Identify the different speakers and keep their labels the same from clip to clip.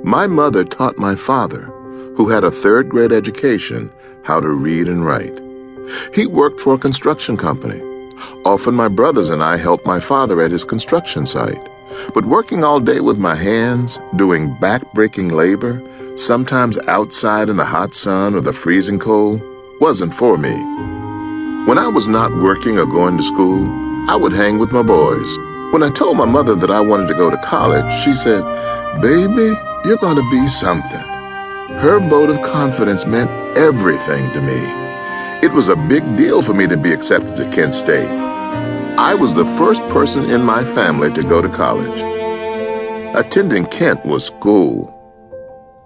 Speaker 1: My mother taught my father, who had a third-grade education, how to read and write. He worked for a construction company. Often my brothers and I helped my father at his construction site. But working all day with my hands, doing back-breaking labor, sometimes outside in the hot sun or the freezing cold, wasn't for me. When I was not working or going to school, I would hang with my boys. When I told my mother that I wanted to go to college, she said, "Baby, you're going to be something." Her vote of confidence meant everything to me. It was a big deal for me to be accepted at Kent State. I was the first person in my family to go to college. Attending Kent was school.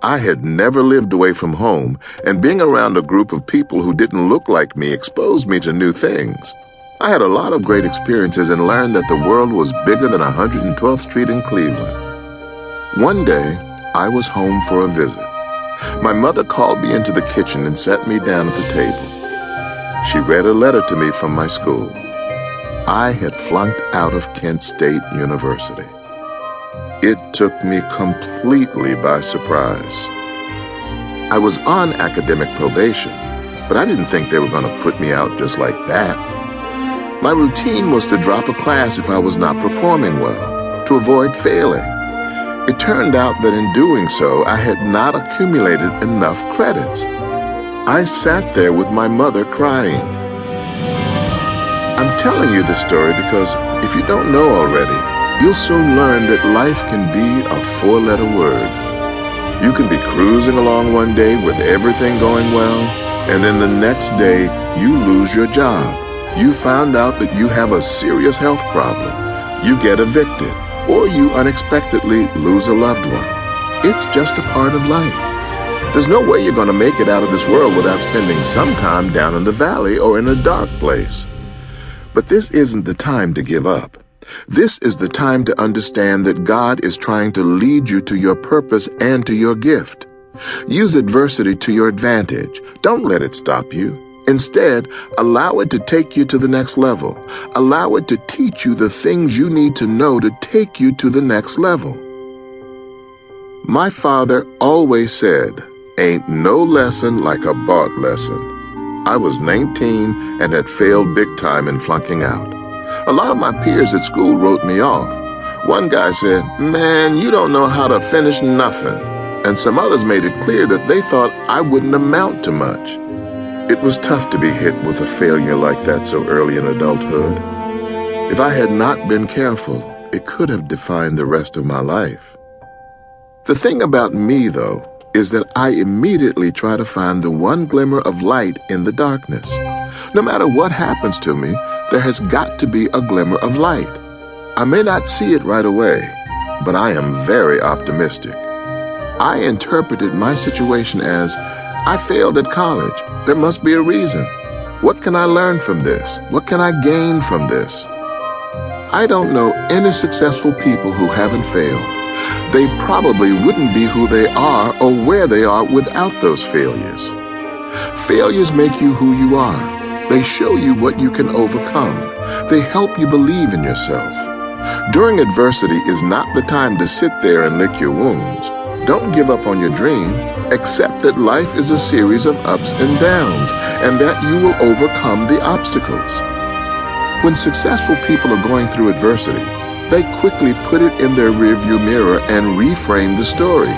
Speaker 1: I had never lived away from home, and being around a group of people who didn't look like me exposed me to new things. I had a lot of great experiences and learned that the world was bigger than 112th Street in Cleveland. One day, I was home for a visit. My mother called me into the kitchen and sat me down at the table. She read a letter to me from my school. I had flunked out of Kent State University. It took me completely by surprise. I was on academic probation, but I didn't think they were going to put me out just like that. My routine was to drop a class if I was not performing well, to avoid failing. It turned out that in doing so, I had not accumulated enough credits. I sat there with my mother crying. I'm telling you this story because if you don't know already, you'll soon learn that life can be a four-letter word. You can be cruising along one day with everything going well, and then the next day you lose your job. You found out that you have a serious health problem. You get evicted, or you unexpectedly lose a loved one. It's just a part of life. There's no way you're going to make it out of this world without spending some time down in the valley or in a dark place. But this isn't the time to give up. This is the time to understand that God is trying to lead you to your purpose and to your gift. Use adversity to your advantage. Don't let it stop you. Instead, allow it to take you to the next level. Allow it to teach you the things you need to know to take you to the next level. My father always said, "Ain't no lesson like a bought lesson." I was 19 and had failed big time in flunking out. A lot of my peers at school wrote me off. One guy said, "Man, you don't know how to finish nothing." And some others made it clear that they thought I wouldn't amount to much. It was tough to be hit with a failure like that so early in adulthood. If I had not been careful, it could have defined the rest of my life. The thing about me, though, is that I immediately try to find the one glimmer of light in the darkness. No matter what happens to me, there has got to be a glimmer of light. I may not see it right away, but I am very optimistic. I interpreted my situation as, I failed at college. There must be a reason. What can I learn from this? What can I gain from this? I don't know any successful people who haven't failed. They probably wouldn't be who they are or where they are without those failures. Failures make you who you are. They show you what you can overcome. They help you believe in yourself. During adversity is not the time to sit there and lick your wounds. Don't give up on your dream. Accept that life is a series of ups and downs, and that you will overcome the obstacles. When successful people are going through adversity, they quickly put it in their rearview mirror and reframe the story.